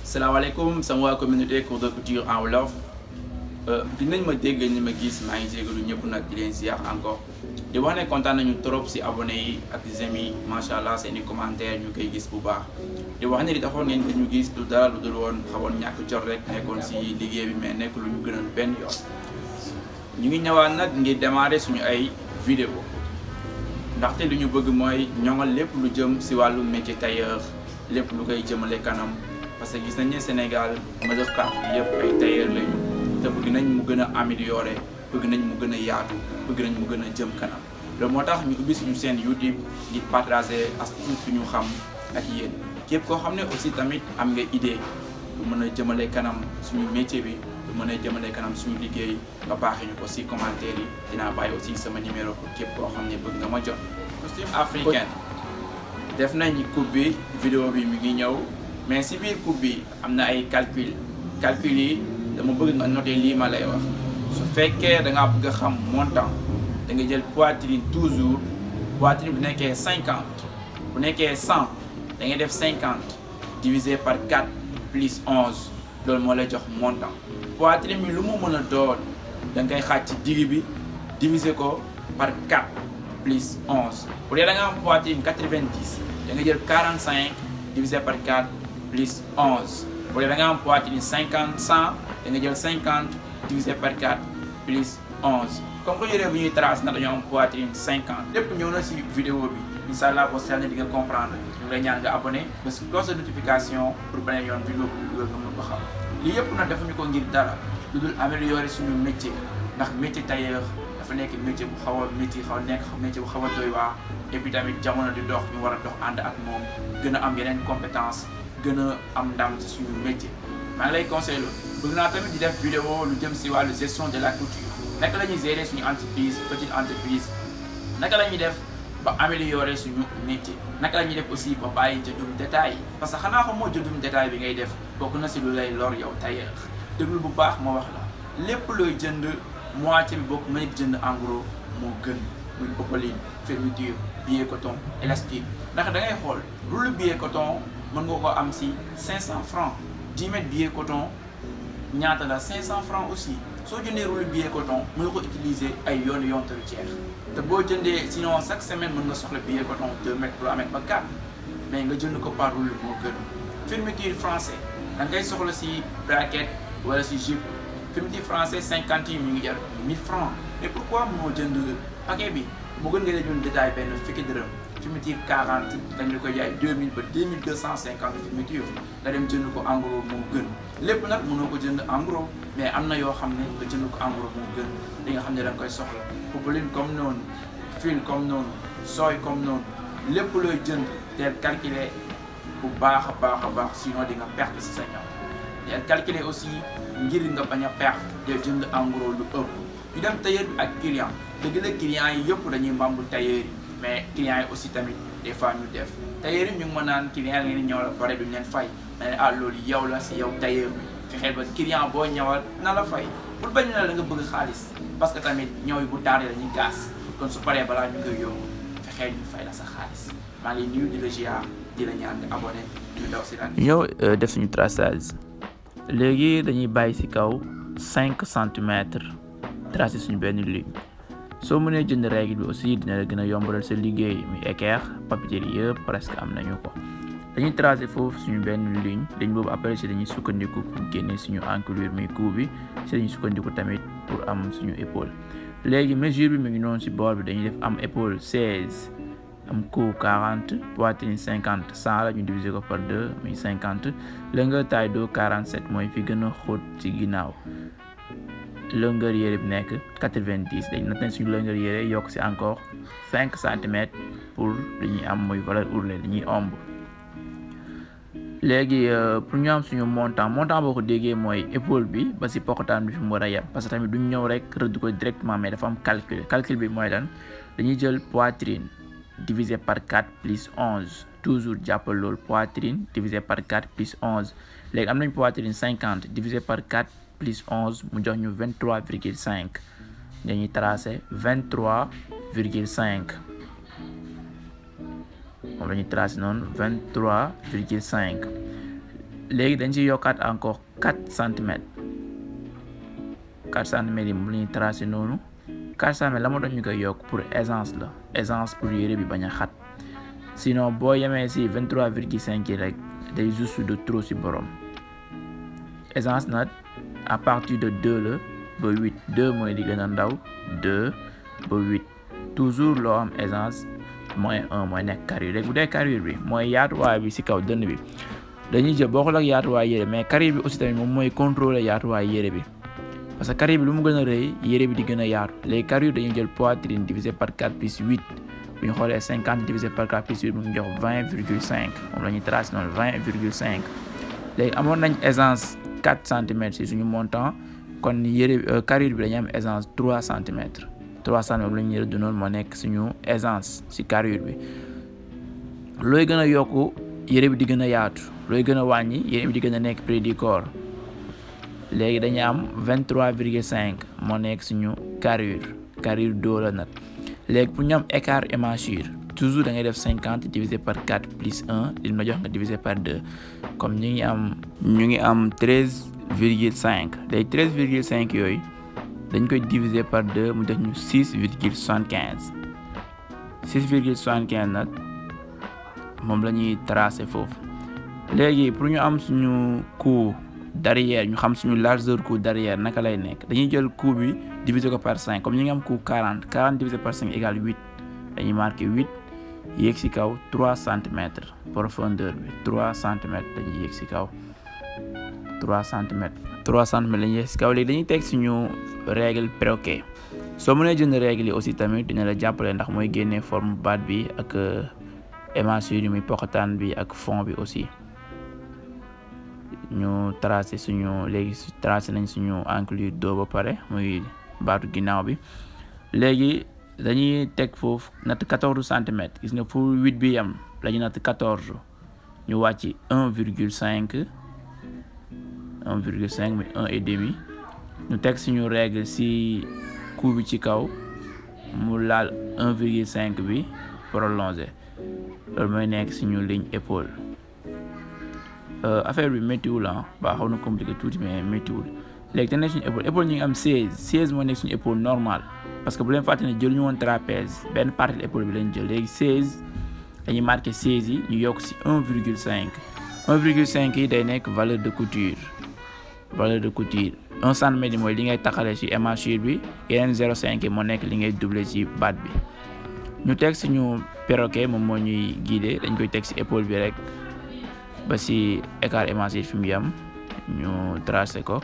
salaamaaleykum sama waa communauté cours de couture en Wolof dinañ ma dégg ni ma gis maa ngi jégalu ñëpp nag di leen ziar encore di wax ne kontaan nañu trop si abonné yi ak j'aime yi macha allah seeni commentaire ñu koy gis bu baax di wax ne li taxoon ngeen ñu gis du dara lu dul woon xawoon ñàkk jot rek nekkoon si liggéey bi mais nekk lu ñu gënal benn yoon ñu ngi ñëwaat nag ngir démarrer suñu ay vidéo ndaxte lu ñu bëgg mooy ñoŋal lépp lu jëm si wàllu métier tailleur lépp lu koy jëmale kanam parce que gis nañ ne Sénégal majeure partie bi yëpp ay tailleur lañu te bëgg nañ mu gën a améliorer bëgg nañ mu gën a yaatu bëgg nañ mu gën a jëm kanam loolu moo tax ñu ubbi suñu chaîne YouTube ngir partager as tuut fi ñu xam ak yéen képp koo xam ne aussi tamit am nga idée lu mën a jëmale kanam suñu métier bi lu mën a jëmale kanam suñu liggéey nga baaxee ñu ko si commentaire yi dinaa bàyyi aussi sama numéro pour képp koo xam ne bëgg nga ma jot. costume africain def nañ coupe bi vidéo bi mi ngi ñëw mais si biir coupe bi am na ay calcul yi dama bëgg nga noter lii ma lay wax su fekkee da ngaa bëgg a xam montant da nga jël poitrine toujours poitrine bu nekkee 50 bu nekkee 100 da ngay def 50 divisé par 4 plus 11 loolu moo lay jox montant poitrine bi lu mu mën a doon da ngay xaaj ci digg bi divisé ko par 4 plus 11 bu dee da nga am poitrine 90 da nga jël 45 divisé par 4 plus 11 bu dee da nga am poitrine 50 100 da nga jël 50 divisé par 4 plus 11 comme que yére bu ñuy trace na dañoo am poitrine 50 lépp ñëw na si vidéo bi incha allah boo seetlee di nga comprendre ñu ngi lay ñaan nga abonné ba si cloche de notification pour beneen yoon vidéo bu dugal nga mën ko xam lii yëpp nag defuñu ko ngir dara lu dul améliorer suñu métier ndax métier tailleur dafa nekk métier bu xaw a métier xaw a nekk métier bu xaw a doy waar et puis tamit jamono di dox ñu war a dox ànd ak moom gën a am yeneen compétence gën a am ndam ci suñu métier maa ngi lay conseillé loolu bëgg naa tamit di def vidéo lu jëm si wàllu gestion de la couture naka la ñuy gérer suñu entreprise petite entreprise naka la ñuy def ba améliorer suñu métier naka la ñuy def aussi ba bàyyi jëndum détail parce que xanaa xam moo jëndum détail bi ngay def bokk na si lu lay lor yow tailleur déglu bu baax ma wax la lépp looy jënd moitié bi bokk nga jënd en gros moo gën muy popeline fermeture billet coton élastique ndax da ngay xool rouleau billet coton mën nga ko am si 500 francs 10 mètres billet coton ñaata la 500 francs aussi soo jëndee rouleau billet coton mën nga ko utiliser ay yoon te du jeex te boo jëndee sinon chaque semaine mën nga soxla billet coton 2 mètres 3 mètres ba 4 mais nga jënd ko par rouleau moo gën fermeture français da ngay soxla si braquette wala si jupe fermeture français 50 yi mi ngi jar 1000 francs mais pourquoi moo jënd paquet bi moo gën nga jënd détail benn fukki dërëm fermeture 40 dañ la koy jaay 2000 ba 2250 fermeture nga dem jënd ko en gros moo gën lépp nag mënoo ko jënd en gros mais am na yoo xam ne nga jënd ko en gros moo gën li nga xam ne da nga koy soxla popeline comme noonu fil comme noonu sooy comme noonu lépp looy jënd teel calculer bu baax a baax sinon di nga perte si sa ñaw teel calculer aussi ngir nga bañ a perte de jënd en gros lu ëpp ñu dem tailleur bi ak client dëgg la client yi yëpp dañuy mbambu tailleur yi mais clients yi aussi tamit des fois ñu def tailleur yi ñu ngi mën naan client ngeen ñëw la pare duñ leen fay mais loolu yow la si yow tailleur bi fexeel ba client boo ñëwal na la fay bul bañ na la nga bëgg xaalis parce que tamit ñëw yi bu tardé la ñuy gaas kon su paree balaa ñu koy yóbbu fexeel ñu fay la sa xaalis maa ngi nuyu di la ziar di la ñaan nga abonné ñu daw si lan ñëw def suñu traçage léegi dañuy bàyyi si kaw 5 centimètres tracé suñu benn ligne soo mënee jënd règle bi aussi dina la gën a yombalal sa liggéey muy équerre papeterie yëpp presque am nañu ko dañuy tracé foofu suñu benn ligne boobu après si dañuy sukkandiku pour génne suñu encolure muy cou bi si dañuy sukkandiku tamit pour am suñu épaule léegi mesure bi mu ngi noonu si boor bi dañuy def am épaule 16 am cou 40 poitrine 50 100 la ñu diviser ko par 2 muy 50 longueur taille do 47 mooy fi gën a xóot ci ginnaaw longueur yére bi nekk 90 dañ natt suñu longueur yére yokk si encore 5 centimètres pour dañuy am muy valeur ourlet dañuy omb léegi pour ñu am suñu montant boo ko déggee mooy épaule bi ba si poqataan bi fi mu war a yem parce que tamit duñ ñëw rek rëdd ko directement mais dafa am calcul bi mooy lan dañuy jël poitrine divisé par 4 plus 11 toujours jàppal loolu poitrine divisé par 4 plus 11 léegi am nañ poitrine 50 divisé par 4 plus 11 mu jox ñu 23,5 dañuy tracé 23,5 moom la ñuy tracé noonu 23,5 léegi dañ ci yokkaat encore 4 centimètres 4 centimètres yi mu la ñuy tracé noonu 4 centimètres la moo tax ñu koy yokk pour aisance la aisance pour yére bi bañ a xat sinon boo yemee si 23,5 yi rek day juste de trop si borom aisance nag à partir de 2 la ba 8 2 mooy li gën a ndaw 2 ba 8 toujours loo am aisance moins 1 mooy nekk carrure rek bu dee carrure bi mooy yaatuwaay bi si kaw dënn bi dañuy jël bokkul ak yaatuwaay yére mais carrure bi aussi tamit moom mooy contrôler yaatuwaay yére bi parce que carrure bi lu mu gën a rëy yére bi di gën a yaatu léegi carrure dañuy jël poitrine divisé par 4 plus 8 bu ñu xoolee 50 divisé par 4 plus 8 mu ngi jox 20,5 moom la ñuy tracé noonu 20,5 léegi amoon nañ aisance 4 centimètres si suñu montant kon yére carrure bi dañuy am aisance 3 centimètres 3 centimètres la ñuy rëdd noonu moo nekk suñu aisance si carrure bi looy gën a yokku yére bi di gën a yaatu looy gën a wàññi yére bi di gën a nekk près du corps léegi dañuy am 23,5 moo nekk suñu carrure doo la nag léegi pour ñu am écart émanchure toujours da ngay def 50 divisé par 4 plus 1 li ma jox nga divisé par 2 comme ñu ngi am 13,5 léegi 13,5 yooyu dañ koy diviser par 2 mu def ñu 6,75 6,75 nag moom la ñuy tracé foofu léegi pour ñu am suñu cou derrière ñu xam suñu largeur cou derrière naka lay nekk dañuy jël cou bi diviser ko par 5 comme ñu ngi am cou 40 divisé par 5 égale 8 dañuy marqué 8 yéeg si kaw 3 centimètres profondeur bi 3 centimètres dañuy yéeg si kaw 3 centimètres la ñuy yéeg si kaw léegi dañuy teg suñu règle perroquet soo mënee jënd règle yi aussi tamit dina la jàppale ndax mooy génnee forme baat bi ak émanchure yi muy poqataan bi ak fond bi aussi ñu tracé nañ suñu enclume do ba pare muy baatu ginnaaw bi léegi dañuy teg foofu natt 14 centimètres gis nga fu 8 bi yam la ñu natt 14 ñu wàcc 1,5 muy 1 et demi ñu teg suñu règle si cou bi ci kaw mu laal 1,5 bi prolongé loolu mooy nekk suñu ligne épaule affaire bi méttiwul ba xaw na compliqué tuuti mais méttiwul léegi dañ ne suñu épaule ñu ngi am 16 moo nekk suñu épaule normal parce que bu leen fàtte ne jël ñu woon trapèze benn partie épaule bi lañ jël léegi 16 dañuy marqué 16 yi ñu yokk si 1,5 yi day nekk valeur de couture 1 centimètre yi mooy li ngay taxalee ci émanchure bi yeneen 0,5 yi moo nekk li ngay doubler ci baat bi ñu teg suñu perroquet moom moo ñuy guider dañ koy teg ci épaule bi rek ba ci écart émanchure fi mu yam ñu tracé ko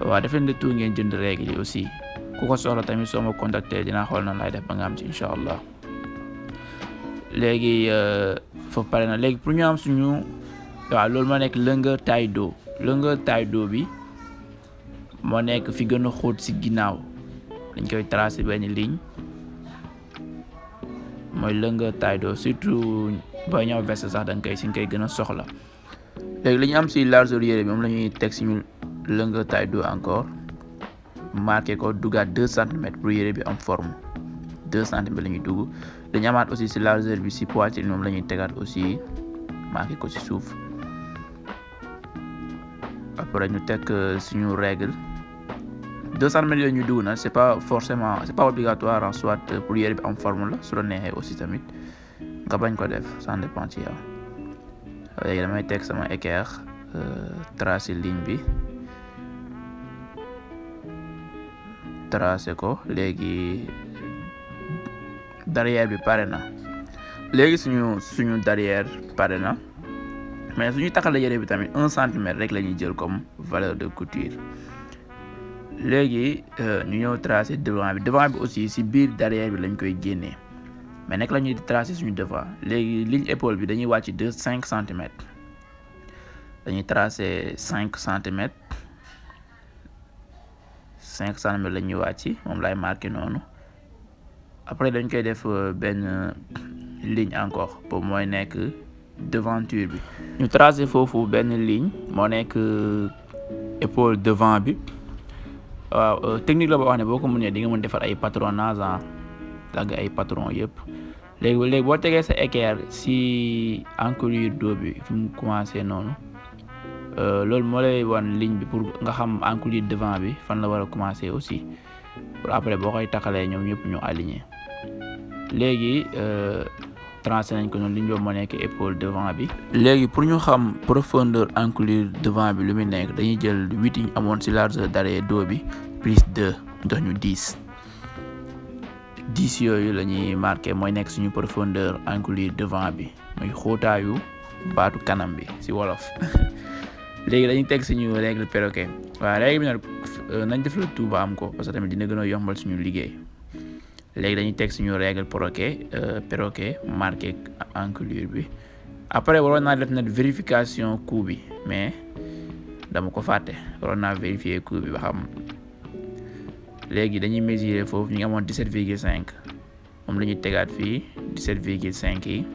waaw def leen de tout ngeen jënd règle yi aussi ku ko soxla tamit soo ma contacter dinaa xool nan lay def ba nga am ci incha allah léegi foofu pare na léegi pour ñu am suñu waaw loolu moo nekk longueur taille dos bi moo nekk fi gën a xóot ci ginnaaw dañ koy tracé benn ligne mooy longueur taille dos surtout booy ñëw veste sax da nga koy gën a soxla léegi li ñu am ci largeur yére bi moom la ñuy teg suñu longueur taille dos encore marqué ko dugaat 2 centimètres pour yére bi am forme 2 centimètres la ñuy dugg dañu amaat aussi ci largeur bi ci poitrine moom la ñuy tegaat aussi marqué ko ci suuf après ñu teg suñu règle 2 centimètres yooyu ñu dugg na c'est pas obligatoire en soit pour yére bi am forme la su la neexee aussi tamit nga bañ ko def ça dépend ci yow léegi damay teg sama équerre tracé ligne bi tracé ko léegi derrière bi pare na léegi suñu derrière pare na mais suñu taxalee yére bi tamit 1 centimètre rek la ñuy jël comme valeur de couture léegi ñu ñëw tracé devant bi aussi ci biir derrière bi lañ koy génnee mais nekk la ñuy tracé suñu devant léegi ligne épaule bi dañuy wàcc 5 centimètres dañuy tracé 5 centimètres 5 centimètres la ñuy wàcc moom lay marqué noonu après dañ koy def benn ligne encore boobu mooy nekk devanture bi ñu tracé foofu benn ligne moo nekk épaule devant bi waaw technique la boo xam ne boo ko mënee di nga mën defar ay patronage dagg ay patron yëpp léegi boo tegee sa équerre si encolure dos bi fi mu commencé noonu loolu moo lay wan ligne bi pour nga xam encolure devant bi fan la war a commencer aussi pour après boo koy takkalee ñoom ñëpp ñu aligné. léegi tracé nañ ko noonu ligne boobu moo nekk épaule devant bi. léegi pour ñu xam profondeur encolure devant bi lu muy nekk dañuy jël 8 yi ñu amoon ci largeur d'arrêt dos bi plus 2 jox ñu 10 yooyu la ñuy marqué mooy nekk suñu profondeur encolure devant bi muy xóotaayu baatu kanam bi ci wolof. léegi dañuy teg suñu règle perroquet waaw règle bi nag nañ def la tout ba am ko parce que tamit dina gën a yombal suñu liggéey. léegi dañuy teg suñu règle perroquet marqué encolure bi après waroon naa def nag vérification coupe bi mais dama ko fàtte waroon naa vérifier coupe bi ba xam. léegi dañuy mesurer foofu ñu ngi amoon 17,5 moom la ñuy tegaat fii 17,5 yi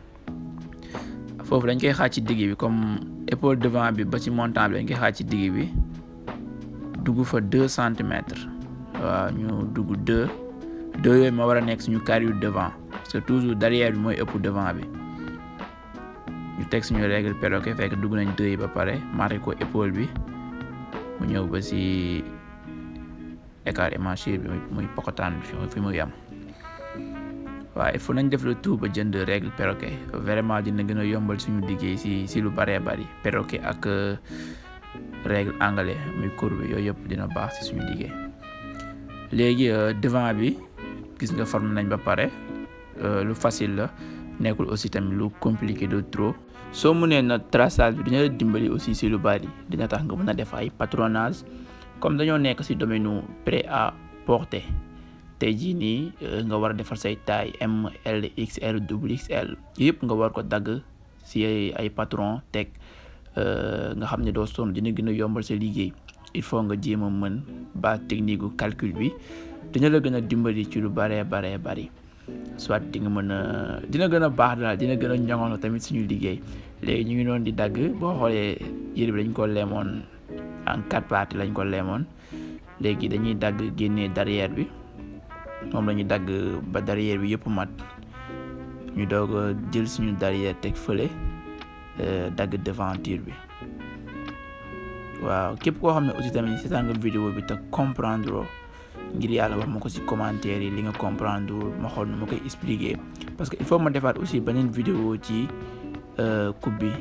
foofu dañ koy xaaj ci digg bi comme épaule devant bi ba ci montant bi dañ koy xaaj ci digg bi dugg fa 2 centimètres waaw ñu dugg 2 yooyu moo war a nekk suñu carrure devant parce que toujours derrière bi mooy ëpp devant bi ñu teg suñu règle perroquet fekk dugg nañ 2 yi ba pare marqué ko épaule bi mu ñëw ba ci écart émaché bi muy pokotaan bi fi muy am. waaw il faut nañ def le tout ba jënd règle perroquet vraiment dina gën a yombal suñu liggéey si lu bëree bëri perroquet ak règle anglais muy courbe bi yooyu yëpp dina baax si suñu liggéey. léegi devant bi gis nga formé nañ ba pare lu facile la nekkul aussi tamit lu compliqué de trop. soo mënee na traçage bi dina la dimbali aussi si lu bari dina tax nga mën a def ay patronage comme dañoo nekk si domaine nu prêt à porter tey jii nii nga war a defar say taille M L XL XXL yëpp nga war ko dagg si ay patron teg nga xam ne doo sonn dina gën a yombal sa liggéey. il faut nga jéem a mën base technique gu calcul bi dina la gën a dimbali ci lu baree bari soit di nga mën a dina gën a baax daal dina gën a ñoŋoon tamit suñu liggéey. léegi ñu ngi doon di dagg boo xoolee yére bi dañ ko leemoon en 4 parties lañ ko leemoon léegi dañuy dagg génnee derrière bi moom la ñuy dagg ba derrière bi yëpp mat ñu doog a jël suñu derrière teg fële dagg devanture bi. waaw képp koo xam ne aussi tamit seetaan nga vidéo bi te comprendre ngir yàlla wax ma ko ci commentaire yi li nga comprendre ma xool nu ma koy expliquer parce que il faut ma defaat aussi beneen vidéo ci coupe bi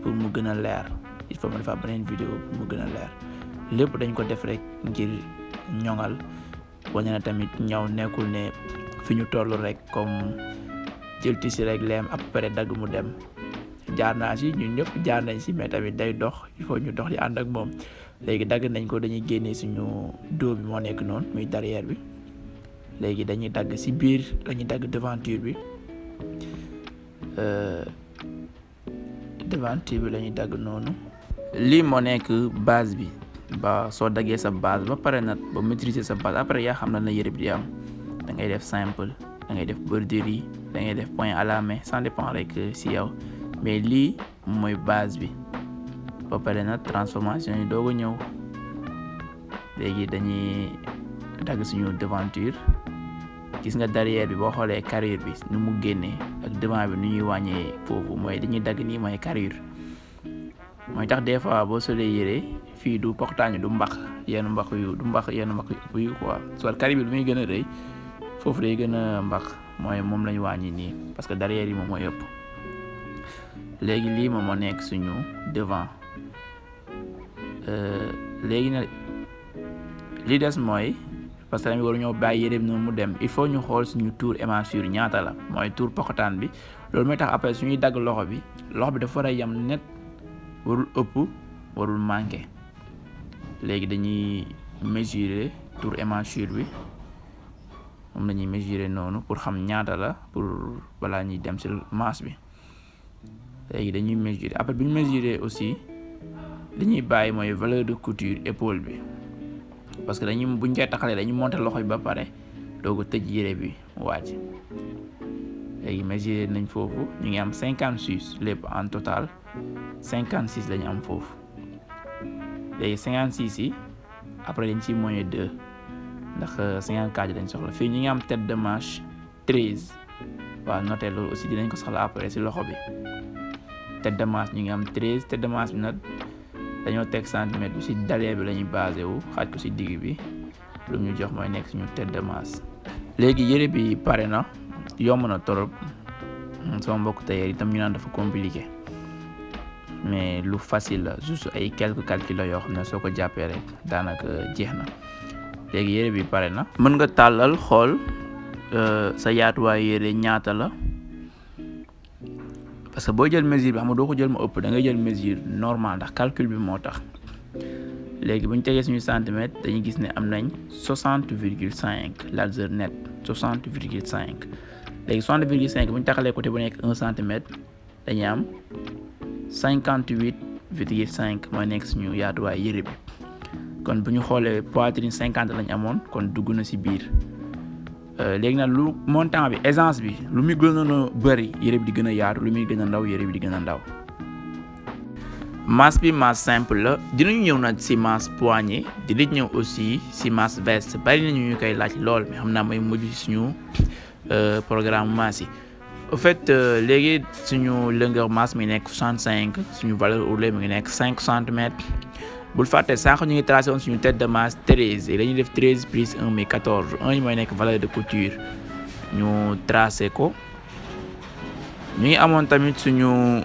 pour mu gën a leer il faut ma defaat beneen vidéo pour mu gën a leer lépp dañ ko def rek ngir ñoŋal wane na tamit ñaw nekkul ne fi ñu toll rek comme jël tissu rek leem après dagg mu dem. jaar naa si ñun ñëpp jaar nañ si mais tamit day dox il faut ñu dox di ànd ak moom léegi dagg nañ ko dañuy génnee suñu dos bi moo nekk noonu muy derrière bi léegi dañuy dagg si biir dañuy dagg devanture bi la ñuy dagg noonu. lii moo nekk base bi ba soo daggee sa base ba pare nag ba maîtriser sa base après yaa xam na yére bi di am da ngay def simple da ngay def broderie da ngay def point à la main ça dépend rek si yow. mais lii mooy base bi ba pare nag transformation yi doog a ñëw léegi dañuy dagg suñu devanture gis nga derrière bi boo xoolee carrure bi nu mu génnee ak devant bi nu ñuy wàññee foofu mooy dañuy dagg nii mooy carrure mooy tax des fois boo solee yére fii du poxtaañu du mbax yenn mbax yu quoi soit carrure bi lu muy gën a rëy foofu day gën a mbax mooy moom lañu wàññi nii parce que derrière yi moom mooy ëpp. léegi lii moom moo nekk suñu devant léegi nag li des mooy parce que tamit waruñoo bàyyi yére bi noonu mu dem il faut ñu xool suñu tour émanchure ñaata la mooy tour pokotaan bi loolu mooy tax après suñuy dagg loxo bi dafa war a yem net warul ëpp warul manqué léegi dañuy mesurer tour émanchure bi moom la ñuy mesurer noonu pour xam ñaata la pour balaa ñuy dem ci masse bi. léegi dañuy mesurer après bu ñu mesurer aussi li ñuy bàyyi mooy valeur de couture épaule bi parce que buñ koy taxalee dañuy monter loxo bi ba pare doog a tëj yére bi mu wàcc. léegi mesurer nañ foofu ñu ngi am 56 lépp en total 56 la ñu am foofu léegi 56 yi après dañ ciy moyen 2 ndax 54 yi dañ soxla fii ñu ngi am tête de manche 13 waaw noté loolu aussi dinañ ko soxla après ci loxo bi. tête de manche ñu ngi am 13 tête de manche bi nag dañoo teg centimètre bi ci derrière bi la ñuy basé wu xaaj ko ci digg bi lu ñu jox mooy nekk suñu tête de masse. léegi yére bi pare na yomb na torop sama mbokk tailleur itam ñu naan dafa compliqué mais lu facile la juste ay quelques calculs la yoo xam ne soo ko jàppee rek daanaka jeex na. léegi yére bi pare na mën nga tàllal xool sa yaatuwaay yére ñaata la parce que boo jël mesure bi xam nga doo ko jël ma ëpp da ngay jël mesure normal ndax calcul bi moo tax. léegi bu ñu tegee suñu centimètre dañuy gis ne am nañ 60,5 largeur net 60,5 léegi 60,5 bu ñu taxalee côté bu nekk 1 centimètre dañuy am 58,5 mooy nekk suñu yaatuwaay yére bi. kon bu ñu xoolee poitrine 50 lañ amoon kon dugg na ci biir léegi nag lu montant bi aisance bi lu muy gën a bëri yére bi di gën a yaatu lu muy gën a ndaw yére bi di gën a ndaw. masse bi masse simple la dinañu ñëw nag ci masse poignet dinañ ñëw aussi ci masse veste bari nañu ñu koy laaj lool mais xam naa mooy mujj ci suñu programme masse yi. au fait léegi suñu longueur masse mi nekk 65 suñu valeur ourlet mi ngi nekk 5 centimètres. bul fàtte sànq ñu ngi tracé woon suñu tête de masse 13 et dañuy def 13 plus 1 mais 14 1 yi mooy nekk valeur de couture ñu tracé ko. ñu ngi amoon tamit suñu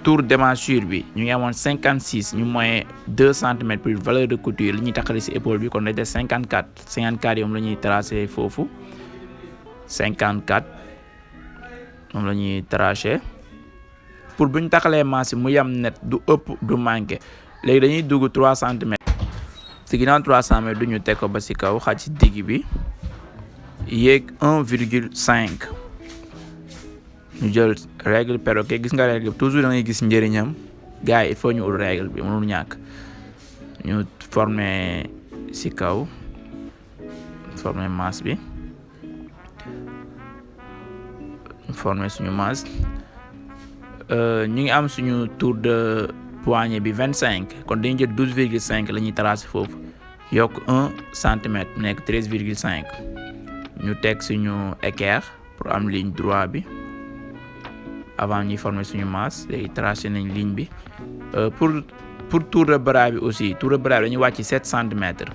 tour démachure bi ñu ngi amoon 56 ñu mooy 2 centimètres plus valeur de couture li ñuy taxale ci épaule bi kon day def 54 yoom la ñuy tracé foofu 54 moom la ñuy tracé pour bu ñu taxalee masse mu yam net du ëpp du manqué. léegi dañuy dugg 3 centimètres ci ginnaaw 3 centimètres du ñu teg ko ba ci kaw xaaj ci digg bi yéeg 1,5 ñu jël règle perroquet gis nga règle toujours da ngay gis njëriñam gars yi il faut ñu ul règle bi mënul ñàkk ñu former ci kaw former masse bi ñu former suñu masse ñu ngi am suñu tour de poignet bi 25 kon dañuy jël 12,5 la ñuy tracé foofu yokk 1 centimètre mu nekk 13,5 ñu teg suñu équerre pour am ligne droit bi avant ñuy former suñu masse léegi tracé nañ ligne bi pour tour de bras bi aussi tour de bras bi dañuy wàcc 7 centimètres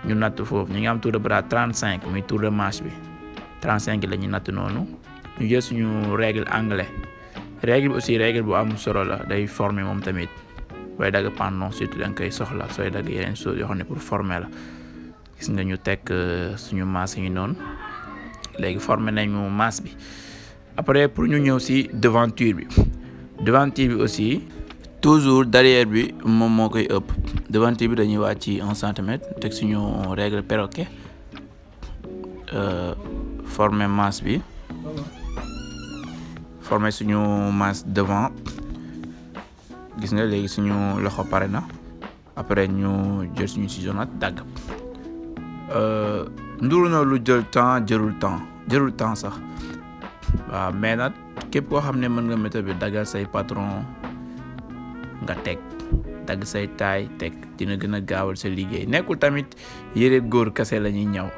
ñu natt foofu ñu ngi am tour de bras 35 muy tour de manche bi 35 la ñuy natt noonu ñu jël suñu règle anglais. règle bi aussi règle bu am solo la day former moom tamit booy dagg pantalon surtout da nga koy soxla sooy dagg yeneen choses yoo xam ne pour former la gis nga ñu teg suñu masse yi noonu léegi former nañu masse bi après pour ñu ñëw ci devanture bi aussi toujours derrière bi moom moo koy ëpp devanture bi dañuy wàcc ci 1 centimètre teg suñu règle perroquet former masse bi. former suñu masse devant gis nga léegi suñu loxo pare na après ñu jël suñu ciseau nag dagg nduru na lu jël temps jërul temps sax waaw mais nag képp koo xam ne mën nga méthode bi daggal say patron nga teg dagg say taille teg dina gën a gaawal sa liggéey nekkul tamit yére góor kese la ñuy ñaw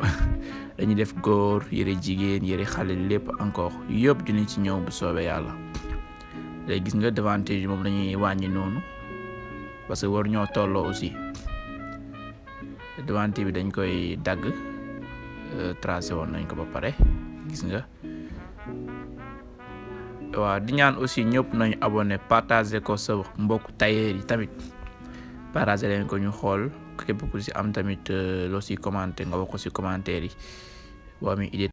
dañuy def góor yére jigéen yére xale lépp encore yëpp dinañ ci ñëw bu soobee yàlla. léegi gis nga devanture yi moom dañuy wàññi noonu parce que war ñoo tolloo aussi devanture bi dañ koy dagg tracé woon nañ ko ba pare gis nga. waaw di ñaan aussi ñëpp nañu abonné partager ko sa mbokk tailleur yi tamit partager leen ko ñu xool képp ku ci am tamit loo ci commenté nga wax ko ci commentaire yi boo amee idée